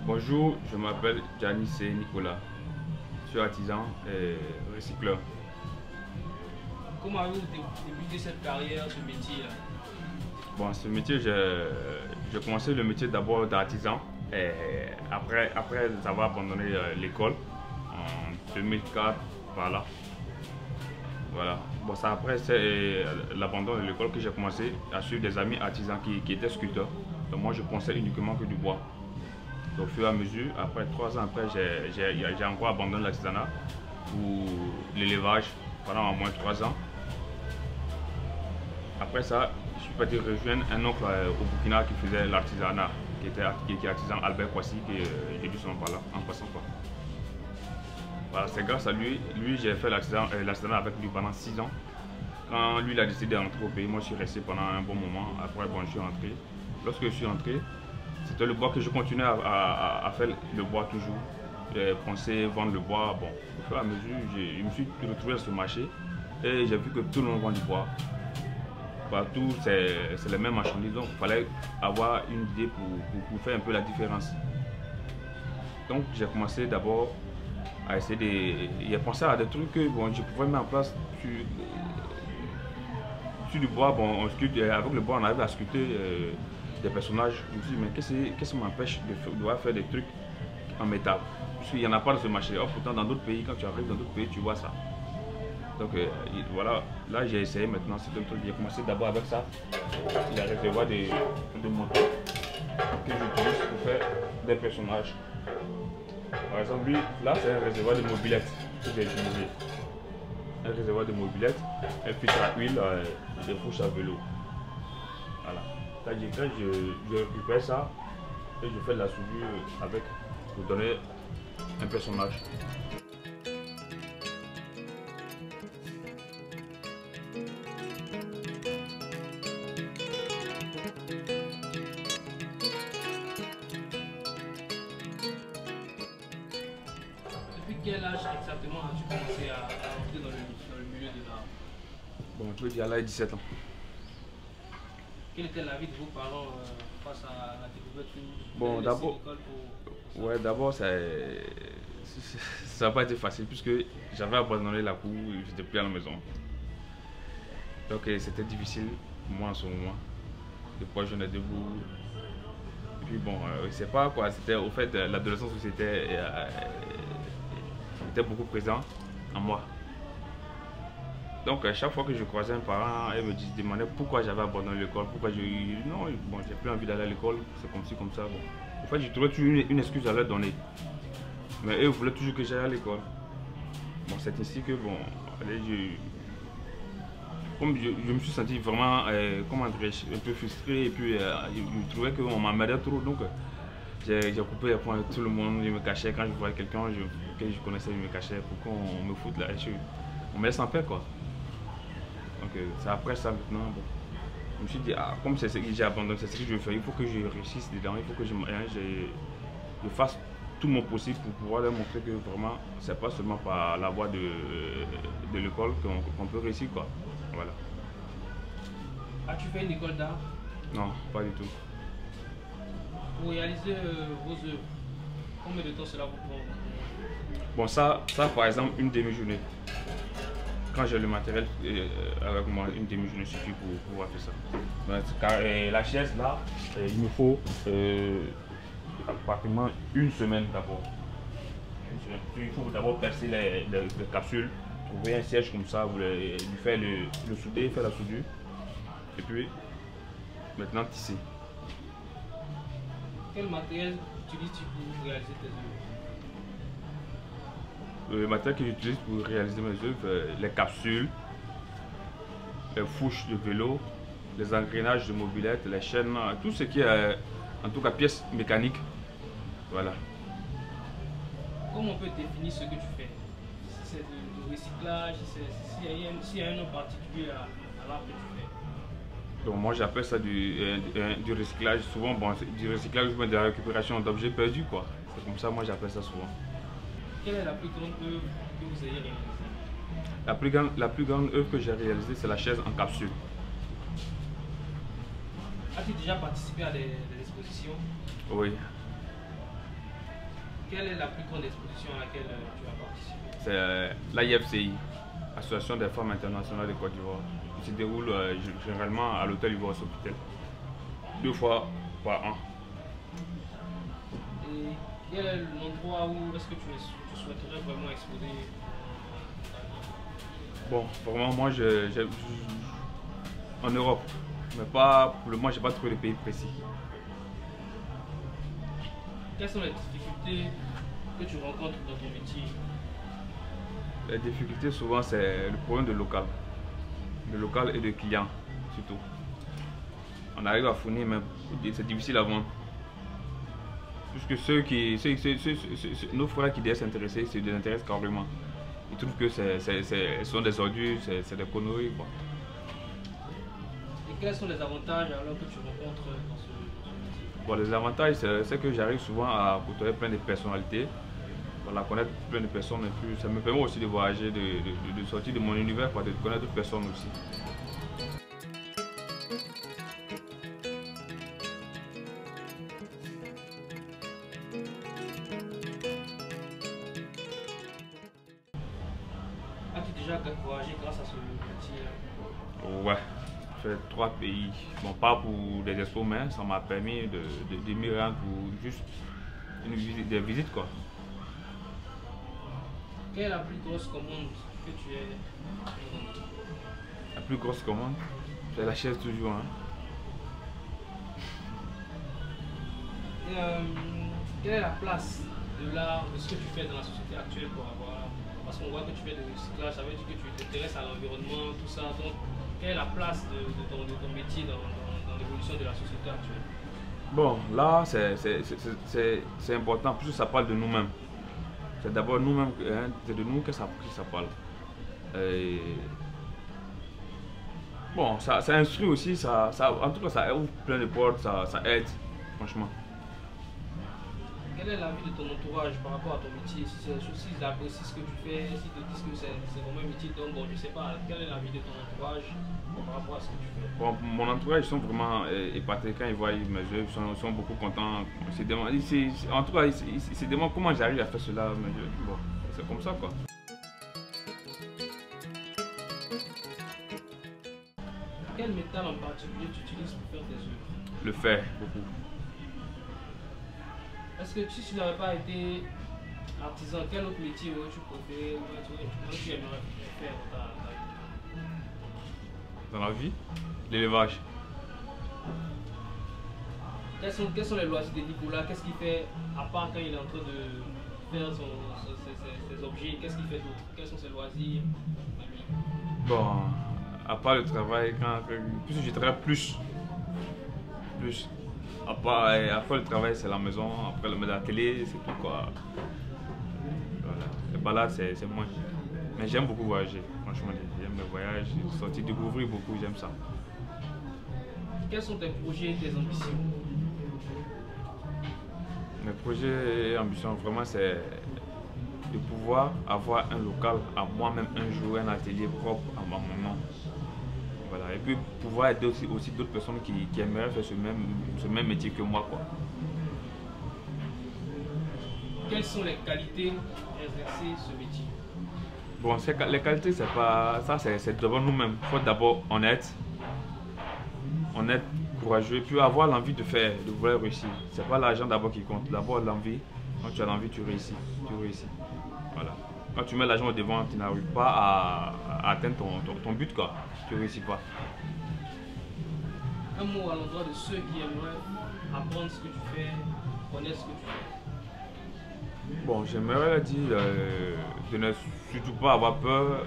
Bonjour, je m'appelle Janice Nicolas. Je suis artisan et recycleur. Comment avez-vous débuté cette carrière, ce métier-là? Bon, ce métier, j'ai commencé le métier d'abord d'artisan et après avoir abandonné l'école en 2004, voilà. Bon, ça après c'est l'abandon de l'école que j'ai commencé à suivre des amis artisans qui étaient sculpteurs. Donc moi je pensais uniquement que du bois. Donc, au fur et à mesure, après 3 ans après, j'ai encore abandonné l'artisanat pour l'élevage pendant au moins 3 ans. Après ça, je suis parti rejoindre un oncle au Burkina qui faisait l'artisanat, qui était artisan Albert Kwasi, que j'ai dû son par là, en passant quoi. Voilà, c'est grâce à lui, j'ai fait l'artisanat avec lui pendant 6 ans. Quand lui il a décidé de rentrer au pays, moi je suis resté pendant un bon moment. Après, bon, je suis rentré. Lorsque je suis rentré, c'était le bois que je continuais à faire le bois toujours. J'ai pensé vendre le bois. Bon, au fur et à mesure, je me suis retrouvé sur ce marché et j'ai vu que tout le monde vend du bois. Partout, c'est les mêmes marchandises. Donc, il fallait avoir une idée pour faire un peu la différence. Donc, j'ai commencé d'abord à essayer de penser à des trucs que bon, je pouvais mettre en place sur du bois. Bon, avec le bois, on arrive à sculpter des personnages. Je me suis dit, mais qu'est-ce qui m'empêche de devoir faire des trucs en métal? Puisqu'il n'y en a pas dans ce marché. Or, pourtant, dans d'autres pays, quand tu arrives dans d'autres pays, tu vois ça. Donc voilà, là j'ai essayé maintenant, c'est un truc. J'ai commencé d'abord avec ça, le réservoir de moto que j'utilise pour faire des personnages. Par exemple, lui, là c'est un réservoir de mobilette que j'ai utilisé. Un réservoir de mobilette, un filtre à huile, des fourches à vélo. Voilà. Je récupère ça et je fais de la soudure avec pour donner un personnage. Depuis quel âge exactement as-tu commencé à entrer dans le milieu de l'art? Bon, on peut dire à l'âge de 17 ans. Quel était l'avis de vos parents face à la découverte que bon, d'abord, ouais, d'abord, ça n'a pas été facile puisque j'avais abandonné la cour et j'étais plus à la maison. Donc c'était difficile pour moi en ce moment de pouvoir joindre debout. Et puis bon, c'est pas quoi, c'était au fait l'adolescence où c'était beaucoup présent en moi. Donc chaque fois que je croisais un parent, elle me demandait pourquoi j'avais abandonné l'école, pourquoi non, bon, j'ai plus envie d'aller à l'école, c'est comme ci, comme ça. Bon. En fait, je trouvais toujours une excuse à leur donner. Mais eux voulaient toujours que j'aille à l'école. Bon, c'est ainsi que, bon, allez, comme je me suis senti vraiment, comment dirais-je, un peu frustré et puis je trouvais qu'on m'emmerdait trop. Donc j'ai coupé les points avec tout le monde, je me cachais quand je voyais quelqu'un que je connaissais, je me cachais pour qu'on me foute là, on me laisse en paix quoi. Donc c'est après ça maintenant, bon, je me suis dit, ah, comme c'est ce que j'ai abandonné, c'est ce que je veux faire, il faut que je réussisse dedans, il faut que je fasse tout mon possible pour pouvoir leur montrer que vraiment, c'est pas seulement par la voie de l'école qu'on peut réussir quoi. Voilà. As-tu fait une école d'art? Non, pas du tout. Pour réaliser vos œuvres, combien de temps cela vous prend? Bon, ça par exemple, une demi-journée. Quand j'ai le matériel avec moi, une demi-journée suffit pour pouvoir faire ça. Car la chaise là, il me faut pratiquement une semaine d'abord. Il faut d'abord percer les capsules, trouver un siège comme ça, lui faire le souder, faire la soudure. Et puis, maintenant tisser. Quel matériel utilises-tu pour réaliser tes œuvres? Le matériel que j'utilise pour réaliser mes œuvres, les capsules, les fourches de vélo, les engrenages de mobilette, les chaînes, tout ce qui est en tout cas pièces mécaniques. Voilà. Comment on peut définir ce que tu fais? Si c'est du recyclage, s'il y a un nom particulier à l'art que tu fais? Donc moi j'appelle ça du recyclage. Souvent, bon, du recyclage ou de la récupération d'objets perdus quoi. C'est comme ça moi j'appelle ça souvent. Quelle est la plus grande œuvre que vous ayez réalisée? La plus grande œuvre que j'ai réalisée, c'est la chaise en capsule. As-tu déjà participé à des expositions? Oui. Quelle est la plus grande exposition à laquelle tu as participé? C'est l'AIFCI, Association des femmes internationales de Côte d'Ivoire, qui se déroule généralement à l'hôtel Ivoire Sofitel, 2 fois par an. Et quel est l'endroit où est-ce que tu souhaiterais vraiment exposer? Bon, vraiment, moi, en Europe, mais pas pour le moment, j'ai pas trouvé de pays précis. Quelles sont les difficultés que tu rencontres dans ton métier? Les difficultés, souvent, c'est le problème de local. De local et de clients, surtout. On arrive à fournir, mais c'est difficile à vendre. Puisque nos frères qui doivent s'intéresser, se désintéressent carrément. Ils trouvent que ce sont des ordures, c'est des conneries, quoi. Et quels sont les avantages alors que tu rencontres dans ce métier? Bon, les avantages, c'est que j'arrive souvent à côtoyer plein de personnalités, voilà, connaître plein de personnes, et puis ça me permet aussi de voyager, de sortir de mon univers, quoi, de connaître d'autres personnes aussi. As-tu déjà voyagé grâce à ce métier? Ouais, j'ai fait 3 pays. Bon, pas pour des expos, mais ça m'a permis de m'y rendre pour juste des visites, quoi. Quelle est la plus grosse commande que tu aies? La plus grosse commande, c'est la chaise toujours, hein. Et, quelle est la place de l'art, de ce que tu fais dans la société actuelle pour avoir... Parce qu'on voit que tu fais de recyclage, ça veut dire que tu t'intéresses à l'environnement, tout ça. Donc, quelle est la place de ton métier dans l'évolution de la société actuelle? Bon, là, c'est important, puisque ça parle de nous-mêmes. C'est d'abord nous-mêmes, hein, c'est de nous que ça parle. Et bon, ça instruit aussi, en tout cas, ça ouvre plein de portes, ça aide, franchement. Quel est l'avis de ton entourage par rapport à ton métier? S'ils apprécient ce que tu fais, s'ils te disent que c'est vraiment un métier, donc bon, je sais pas, quel est l'avis de ton entourage par rapport à ce que tu fais? Bon, mon entourage, ils sont vraiment épatés quand ils voient mes œuvres, ils sont beaucoup contents. En tout cas, ils se demandent comment j'arrive à faire cela, mais bon, c'est comme ça, quoi. Quel métal en particulier tu utilises pour faire tes œuvres? Le fer, beaucoup. Est-ce que si tu n'avais pas été artisan, quel autre métier aurais-tu préféré ou tu aimerais faire dans ta vie? Dans la vie, l'élevage. Quels sont les loisirs de Nicolas? Qu'est-ce qu'il fait à part quand il est en train de faire ses objets? Qu'est-ce qu'il fait d'autre? Quels sont ses loisirs? Bon, à part le travail, puisque je travaille plus. À part le travail, c'est la maison, après la télé, c'est tout, quoi. Voilà. Les balades, c'est moins. Mais j'aime beaucoup voyager, franchement, j'aime les voyages, sortir, découvrir beaucoup, j'aime ça. Quels sont tes projets et tes ambitions? Mes projets et ambitions, vraiment, c'est de pouvoir avoir un local à moi-même un jour, un atelier propre à mon nom. Voilà. Et puis pouvoir aider aussi d'autres personnes qui aimeraient faire ce même métier que moi, quoi. Quelles sont les qualités d'exercer ce métier? Bon, les qualités, c'est pas ça, c'est d'abord nous-mêmes. Il faut d'abord honnête, courageux, puis avoir l'envie de faire, de vouloir réussir. C'est pas l'argent d'abord qui compte, d'abord l'envie. Quand tu as l'envie, tu réussis. Voilà. Quand tu mets l'argent au devant, tu n'arrives pas à atteindre ton but, quoi. Tu ne réussis pas. Un mot à l'endroit de ceux qui aimeraient apprendre ce que tu fais, connaître ce que tu fais. Bon, j'aimerais dire de ne surtout pas avoir peur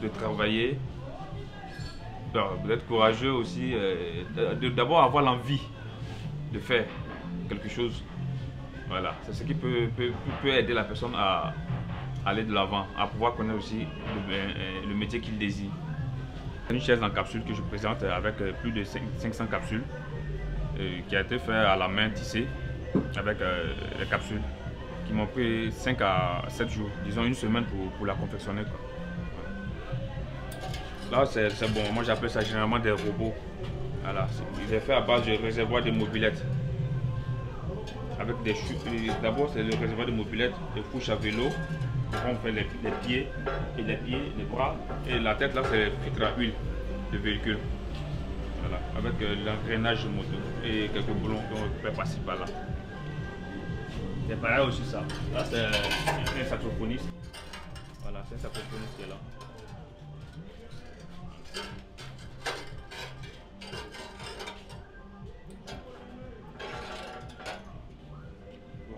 de travailler, d'être courageux aussi, d'abord avoir l'envie de faire quelque chose. Voilà, c'est ce qui peut aider la personne à aller de l'avant, à pouvoir connaître aussi le métier qu'il désire. C'est une chaise en capsule que je présente avec plus de 500 capsules qui a été fait à la main tissée avec les capsules qui m'ont pris 5 à 7 jours, disons une semaine pour la confectionner, quoi. Là, c'est bon. Moi, j'appelle ça généralement des robots. Voilà. Il est fait à base de réservoir de mobylettes. Avec des chutes. D'abord, c'est le réservoir de mobylettes, des couches à vélo. On fait les pieds, les bras. Et la tête, là, c'est le filtre à huile de véhicule. Voilà. Avec l'engrenage moto et quelques boulons qu'on fait passer par là. C'est pareil aussi, ça. Là, c'est un saxophoniste. Voilà, c'est un saxophoniste qui est là.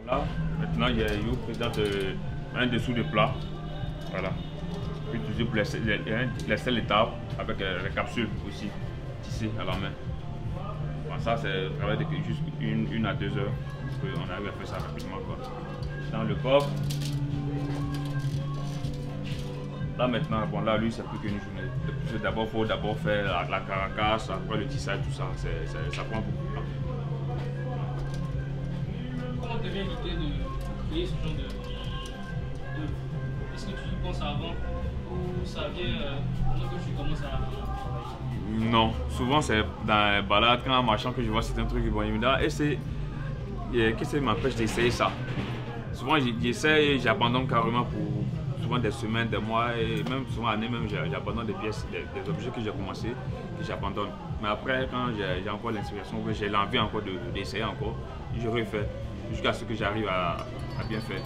Voilà, maintenant il vous présente un dessous de plat. Voilà. Puis utilisé pour les sels d'étape avec les capsules aussi tissées à la main. Bon, ça c'est un travail de juste 1 à 2 heures. On arrive à faire ça rapidement quoi. Dans le coffre. Là maintenant, bon là lui c'est plus qu'une journée. D'abord il faut d'abord faire la caracasse, après le tissage, tout ça, ça prend beaucoup de temps. Comment te vient l'idée de créer ce genre de... Est-ce que tu y penses avant ou ça vient pendant que tu commences à travailler? Non, souvent c'est dans les balades, quand en marchant que je vois certains trucs, bon, il me dit, et c'est... Qu'est-ce qui m'empêche d'essayer ça? Souvent j'essaie et j'abandonne carrément pour souvent des semaines, des mois et même souvent années même j'abandonne des pièces, des objets que j'ai commencé et j'abandonne. Mais après quand j'ai encore l'inspiration, j'ai l'envie encore d'essayer encore, je refais jusqu'à ce que j'arrive à bien faire.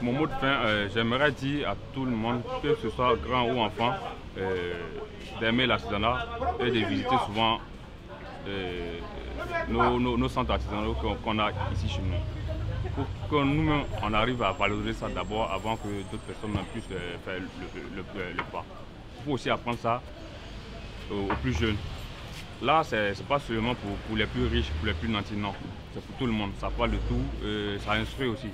Mon mot de fin, j'aimerais dire à tout le monde, que ce soit grand ou enfant, d'aimer l'artisanat et de visiter souvent nos centres artisanaux qu'on a ici chez nous. Pour que nous-mêmes, on arrive à valoriser ça d'abord avant que d'autres personnes puissent faire le pas. Il faut aussi apprendre ça aux plus jeunes. Là, c'est pas seulement pour les plus riches, pour les plus nantis, non. C'est pour tout le monde. Ça parle de tout, ça instruit aussi.